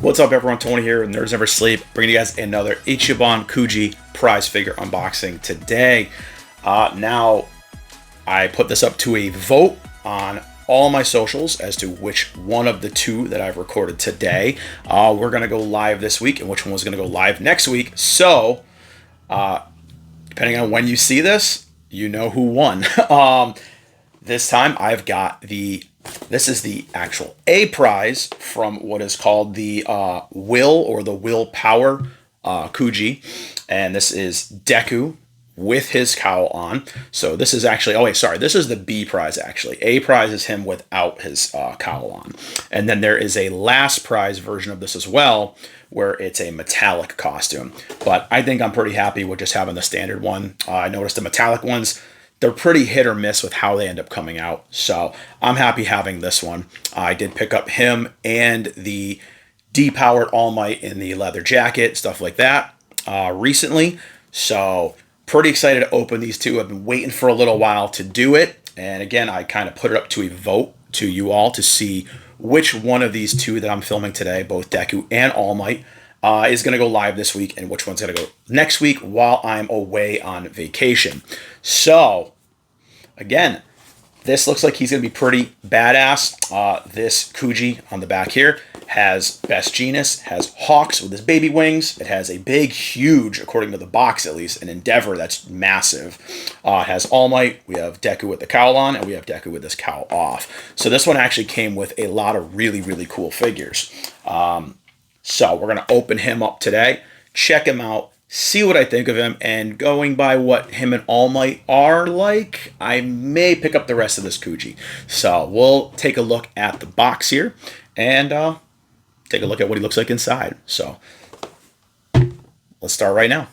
What's up, everyone? Tony here, Nerds Never Sleep, bringing you guys another Ichiban Kuji prize figure unboxing today. Now, I put this up to a vote on all my socials as to which one of the two that I've recorded today we're going to go live this week and which one was going to go live next week. So, depending on when you see this, you know who won. This time I've got this is the actual A prize from what is called the Will or the Willpower Kuji. And this is Deku with his cowl on. So this is actually, oh wait, sorry, this is the B prize actually. A prize is him without his cowl on. And then there is a last prize version of this as well, where it's a metallic costume. But I think I'm pretty happy with just having the standard one. I noticed the metallic ones, they're pretty hit or miss with how they end up coming out. So I'm happy having this one. I did pick up him and the depowered All Might in the leather jacket, stuff like that, recently. So pretty excited to open these two. I've been waiting for a little while to do it. And again, I kind of put it up to a vote to you all to see which one of these two that I'm filming today, both Deku and All Might, is going to go live this week and which one's going to go next week while I'm away on vacation. So, again, this looks like he's going to be pretty badass. This Kuji on the back here has Best Genius, has Hawks with his baby wings. It has a big, huge, according to the box at least, an Endeavor that's massive. It has All Might, we have Deku with the cowl on, and we have Deku with his cowl off. So this one actually came with a lot of really, really cool figures. So we're going to open him up today, check him out, see what I think of him, and going by what him and All Might are like, I may pick up the rest of this Kuji. So we'll take a look at the box here and take a look at what he looks like inside. So let's start right now.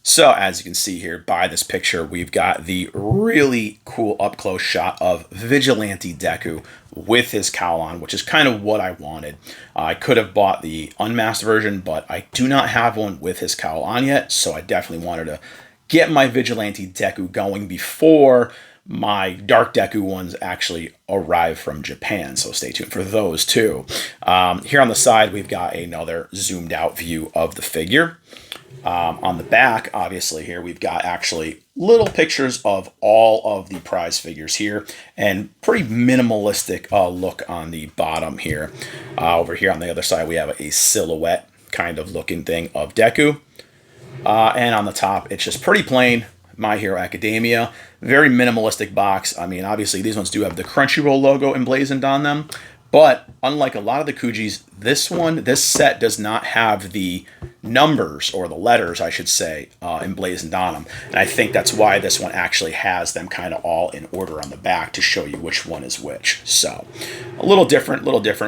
So as you can see here by this picture, we've got the really cool up-close shot of Vigilante Deku with his cowl on, which is kind of what I wanted. I could have bought the unmasked version, but I do not have one with his cowl on yet, so I definitely wanted to get my Vigilante Deku going before my Dark Deku ones actually arrive from Japan, so stay tuned for those too. Here on the side, we've got another zoomed out view of the figure. On the back, obviously, here we've got actually little pictures of all of the prize figures here and pretty minimalistic look on the bottom here. Over here on the other side, we have a silhouette kind of looking thing of Deku. And on the top, it's just pretty plain My Hero Academia. Very minimalistic box. I mean, obviously, these ones do have the Crunchyroll logo emblazoned on them. But unlike a lot of the Kujis, this set does not have the numbers, or the letters, I should say, emblazoned on them. And I think that's why this one actually has them kind of all in order on the back to show you which one is which. So a little different,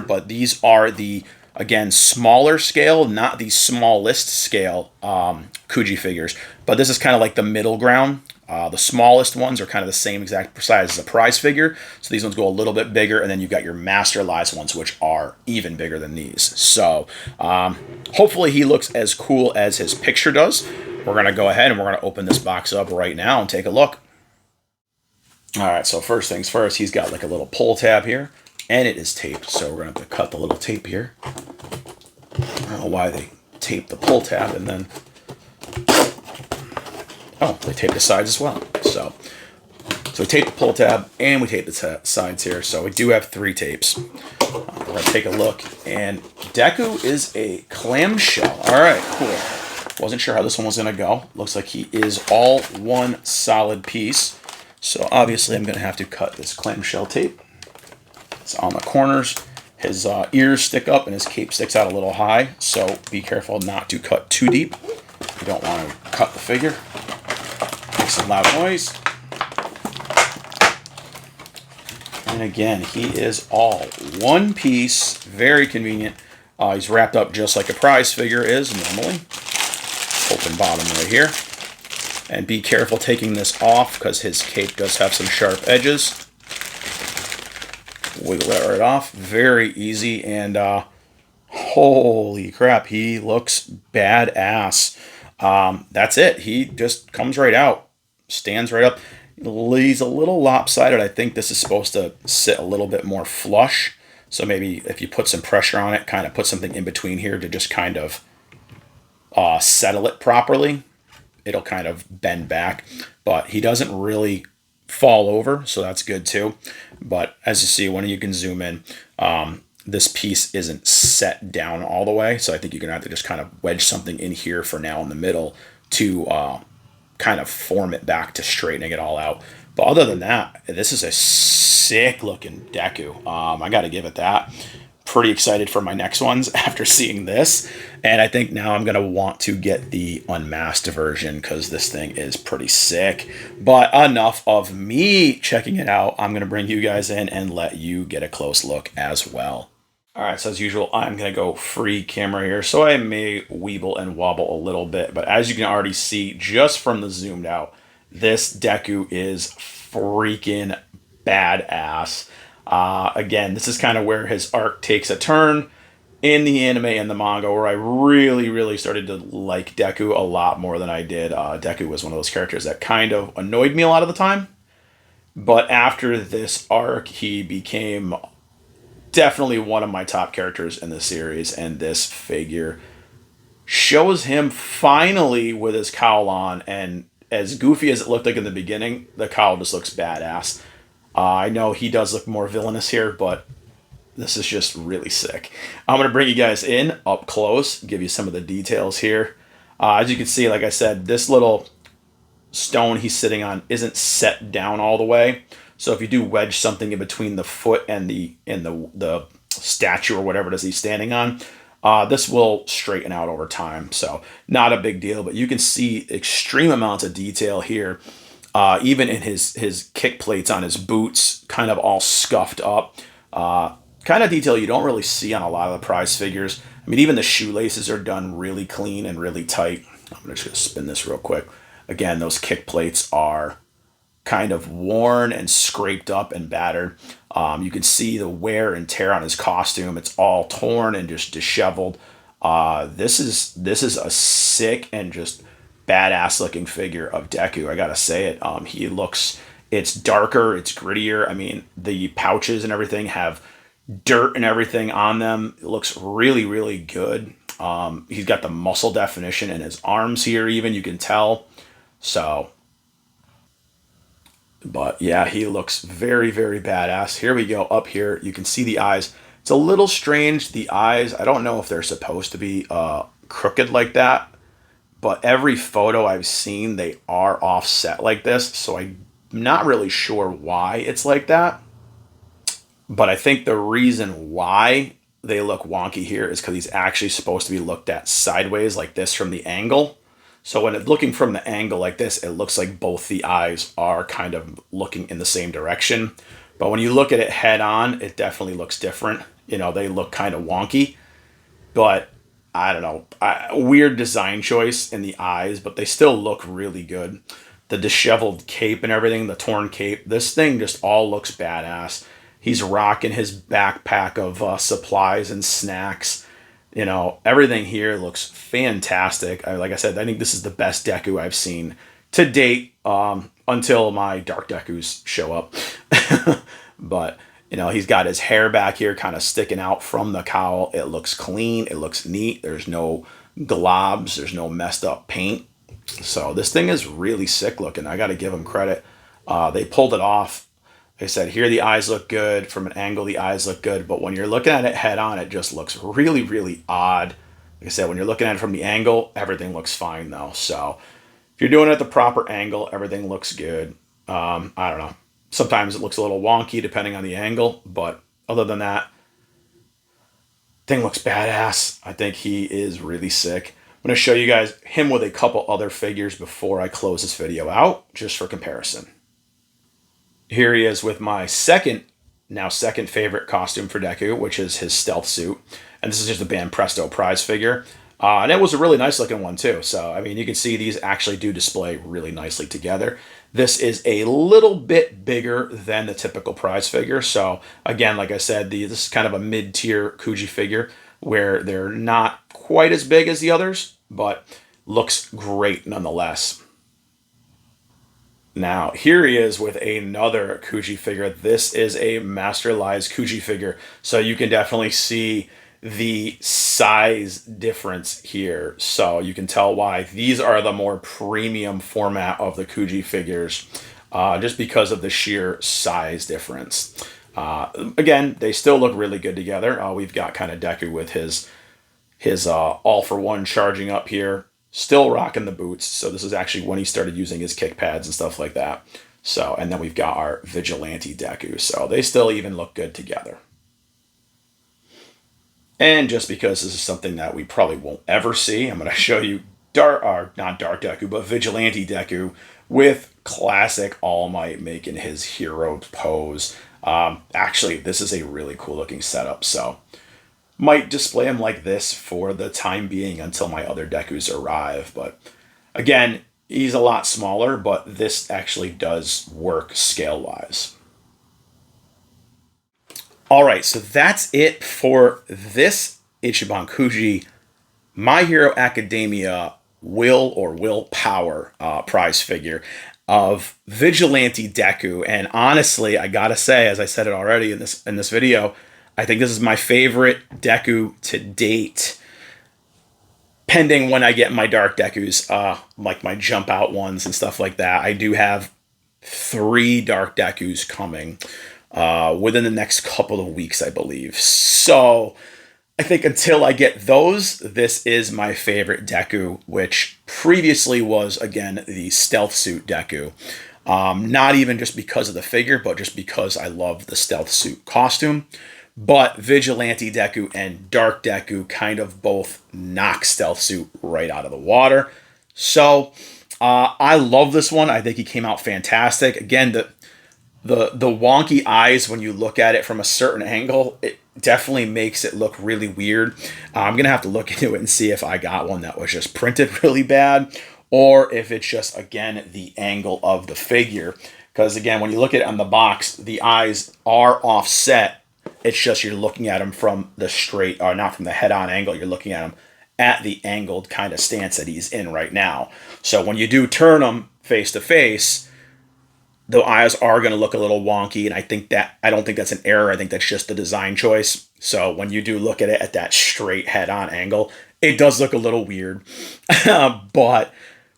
but these are the, again, smaller scale, not the smallest scale Kuji figures. But this is kind of like the middle ground. The smallest ones are kind of the same exact size as a prize figure. So these ones go a little bit bigger, and then you've got your masterized ones, which are even bigger than these. So hopefully he looks as cool as his picture does. We're going to go ahead and we're going to open this box up right now and take a look. All right, so first things first, he's got like a little pull tab here, and it is taped. So we're going to have to cut the little tape here. I don't know why they tape the pull tab and then... Oh, they tape the sides as well. So we tape the pull tab and we tape the sides here. So we do have 3 tapes. We're going to take a look. And Deku is a clamshell. All right, cool. Wasn't sure how this one was going to go. Looks like he is all one solid piece. So obviously I'm going to have to cut this clamshell tape. It's on the corners. His ears stick up and his cape sticks out a little high. So be careful not to cut too deep. You don't want to cut the figure. Make some loud noise. And again, he is all one piece, very convenient. He's wrapped up just like a prize figure is normally. Open bottom right here. And be careful taking this off because his cape does have some sharp edges. Wiggle that right off. Very easy, and holy crap, he looks badass. That's it. He just comes right out. Stands right up. He's a little lopsided. I think this is supposed to sit a little bit more flush. So maybe if you put some pressure on it, kind of put something in between here to just kind of settle it properly, it'll kind of bend back. But he doesn't really fall over, so that's good too. But as you see, when you can zoom in, this piece isn't set down all the way, so I think you're gonna have to just kind of wedge something in here for now in the middle to kind of form it back to straightening it all out. But other than that, this is a sick looking Deku. I got to give it that. Pretty excited for my next ones after seeing this. And I think now I'm going to want to get the unmasked version because this thing is pretty sick. But enough of me checking it out. I'm going to bring you guys in and let you get a close look as well. All right, so as usual, I'm going to go free camera here. So I may weeble and wobble a little bit. But as you can already see, just from the zoomed out, this Deku is freaking badass. Again, this is kind of where his arc takes a turn in the anime and the manga, where I really started to like Deku a lot more than I did. Deku was one of those characters that kind of annoyed me a lot of the time. But after this arc, he became definitely one of my top characters in the series, and this figure shows him finally with his cowl on, and as goofy as it looked like in the beginning, the cowl just looks badass. I know he does look more villainous here, but this is just really sick. I'm going to bring you guys in up close, give you some of the details here. As you can see, like I said, this little stone he's sitting on isn't set down all the way. So if you do wedge something in between the foot and the statue or whatever it is he's standing on, this will straighten out over time. So not a big deal, but you can see extreme amounts of detail here. Even in his kick plates on his boots, kind of all scuffed up. Kind of detail you don't really see on a lot of the prize figures. I mean, even the shoelaces are done really clean and really tight. I'm just going to spin this real quick. Again, those kick plates are kind of worn and scraped up and battered. You can see the wear and tear on his costume. It's all torn and just disheveled. This is a sick and just badass looking figure of Deku. I gotta say it. It's darker, it's grittier. I mean, the pouches and everything have dirt and everything on them. It looks really good. He's got the muscle definition in his arms here, even you can tell. So, but yeah, he looks very badass. Here we go. Up here, you can see the eyes. It's a little strange. The eyes, I don't know if they're supposed to be crooked like that. But every photo I've seen, they are offset like this. So I'm not really sure why it's like that. But I think the reason why they look wonky here is because he's actually supposed to be looked at sideways like this from the angle. So when it's looking from the angle like this, it looks like both the eyes are kind of looking in the same direction. But when you look at it head on, it definitely looks different. You know, they look kind of wonky. But I don't know, weird design choice in the eyes, but they still look really good. The disheveled cape and everything, the torn cape, this thing just all looks badass. He's rocking his backpack of supplies and snacks. You know, everything here looks fantastic. Like I said, I think this is the best Deku I've seen to date, until my Dark Dekus show up. But you know, he's got his hair back here kind of sticking out from the cowl. It looks clean. It looks neat. There's no globs. There's no messed up paint. So this thing is really sick looking. I got to give them credit. They pulled it off. Like I said, here the eyes look good. From an angle, the eyes look good. But when you're looking at it head on, it just looks really odd. Like I said, when you're looking at it from the angle, everything looks fine though. So if you're doing it at the proper angle, everything looks good. I don't know. Sometimes it looks a little wonky depending on the angle, but other than that, thing looks badass. I think he is really sick. I'm going to show you guys him with a couple other figures before I close this video out, just for comparison. Here he is with my second favorite costume for Deku, which is his stealth suit. And this is just a Band Presto prize figure. And it was a really nice looking one too. So, I mean, you can see these actually do display really nicely together. This is a little bit bigger than the typical prize figure. So again, like I said, this is kind of a mid-tier Kuji figure where they're not quite as big as the others, but looks great nonetheless. Now, here he is with another Kuji figure. This is a masterized Kuji figure, so you can definitely see the size difference here. So you can tell why these are the more premium format of the Kuji figures, just because of the sheer size difference. Again, they still look really good together. We've got kind of Deku with his all for one charging up here. Still rocking the boots. So this is actually when he started using his kick pads and stuff like that. So, and then we've got our Vigilante Deku. So they still even look good together. And just because this is something that we probably won't ever see, I'm going to show you not Dark Deku, but Vigilante Deku with classic All Might making his hero pose. Actually, this is a really cool looking setup. So might display him like this for the time being until my other Dekus arrive. But again, he's a lot smaller, but this actually does work scale-wise. All right, so that's it for this Ichiban Kuji My Hero Academia Willpower prize figure of Vigilante Deku. And honestly, I gotta say, as I said it already in this video, I think this is my favorite Deku to date, pending when I get my Dark Dekus, like my jump out ones and stuff like that. I do have 3 Dark Dekus coming within the next couple of weeks, I believe. So I think until I get those, this is my favorite Deku, which previously was, again, the Stealth Suit Deku. Not even just because of the figure, but just because I love the Stealth Suit costume. But Vigilante Deku and Dark Deku kind of both knock Stealth Suit right out of the water. So I love this one. I think he came out fantastic. Again, the wonky eyes, when you look at it from a certain angle, it definitely makes it look really weird. I'm going to have to look into it and see if I got one that was just printed really bad, or if it's just, again, the angle of the figure. Because, again, when you look at it on the box, the eyes are offset. It's just you're looking at them from the straight, or not from the head-on angle. You're looking at them at the angled kind of stance that he's in right now. So when you do turn them face to face, the eyes are going to look a little wonky, and I don't think that's an error. I think that's just the design choice. So when you do look at it at that straight head-on angle, it does look a little weird. But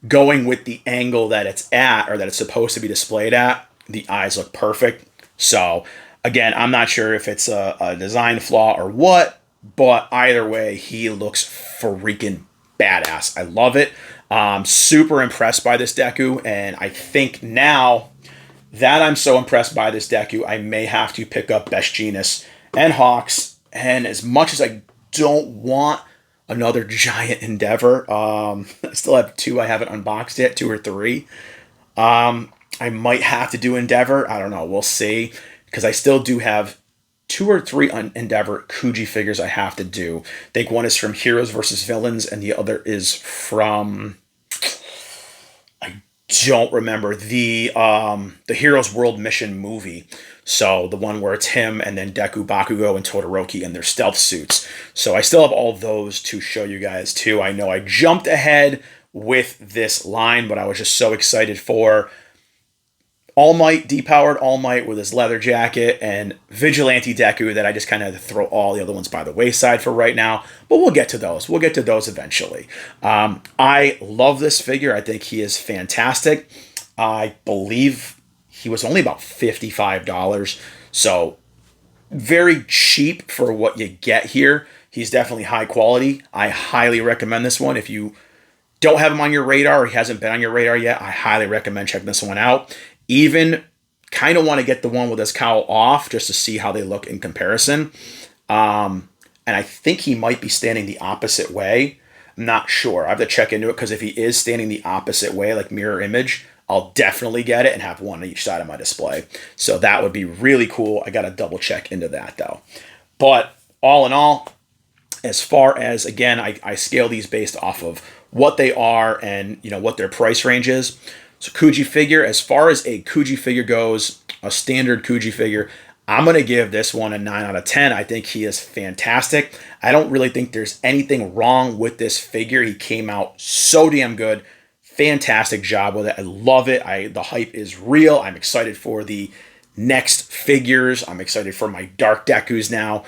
going with the angle that it's at, or that it's supposed to be displayed at, the eyes look perfect. So again, I'm not sure if it's a design flaw or what, but either way, he looks freaking badass. I love it. Super impressed by this Deku, and I think now that I'm so impressed by this Deku, I may have to pick up Best Jeanist and Hawks. And as much as I don't want another giant Endeavor, I still have 2 I haven't unboxed yet, 2 or 3. I might have to do Endeavor. I don't know. We'll see. Because I still do have 2 or 3 Endeavor Kuji figures I have to do. I think one is from Heroes vs. Villains, and the other is from, I don't remember, the Heroes World Mission movie. So the one where it's him and then Deku, Bakugo, and Todoroki in their stealth suits. So I still have all those to show you guys too. I know I jumped ahead with this line, but I was just so excited for All Might, depowered All Might with his leather jacket, and Vigilante Deku that I just kind of had to throw all the other ones by the wayside for right now. But we'll get to those. We'll get to those eventually. I love this figure. I think he is fantastic. I believe he was only about $55. So very cheap for what you get here. He's definitely high quality. I highly recommend this one. If you don't have him on your radar, or he hasn't been on your radar yet, I highly recommend checking this one out. Even kind of want to get the one with his cowl off just to see how they look in comparison. And I think he might be standing the opposite way. I'm not sure. I have to check into it, because if he is standing the opposite way, like mirror image, I'll definitely get it and have one on each side of my display. So that would be really cool. I got to double check into that though. But all in all, as far as, again, I scale these based off of what they are and, what their price range is. So Kuji figure, as far as a Kuji figure goes, a standard Kuji figure, I'm going to give this one a 9 out of 10. I think he is fantastic. I don't really think there's anything wrong with this figure. He came out so damn good. fantastic job with it. I love it. The hype is real. I'm excited for the next figures. I'm excited for my Dark Dekus now.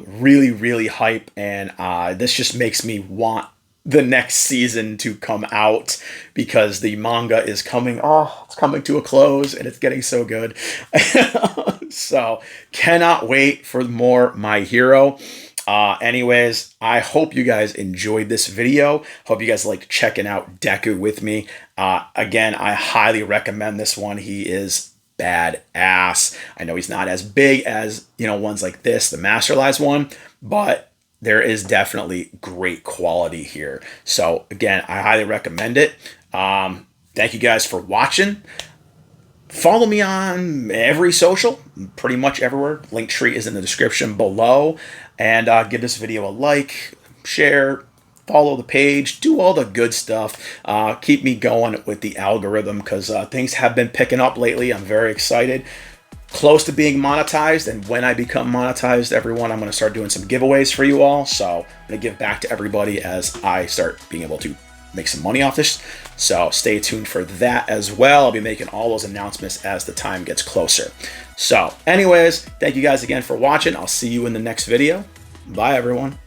Really, really hype. And this just makes me want the next season to come out because the manga is coming. Oh, it's coming to a close and it's getting so good. So cannot wait for more My Hero. Anyways, I hope you guys enjoyed this video. Hope you guys like checking out Deku with me. Again, I highly recommend this one. He is badass. I know he's not as big as, ones like this, the Masterlized one, but there is definitely great quality here. So again, I highly recommend it. Thank you guys for watching. Follow me on every social, pretty much everywhere. Linktree is in the description below. And give this video a like, share, follow the page, do all the good stuff. Keep me going with the algorithm because things have been picking up lately. I'm very excited. Close to being monetized, and when I become monetized, everyone, I'm going to start doing some giveaways for you all. So I'm going to give back to everybody as I start being able to make some money off this. So stay tuned for that as well. I'll be making all those announcements as the time gets closer. So anyways, thank you guys again for watching. I'll see you in the next video. Bye, everyone.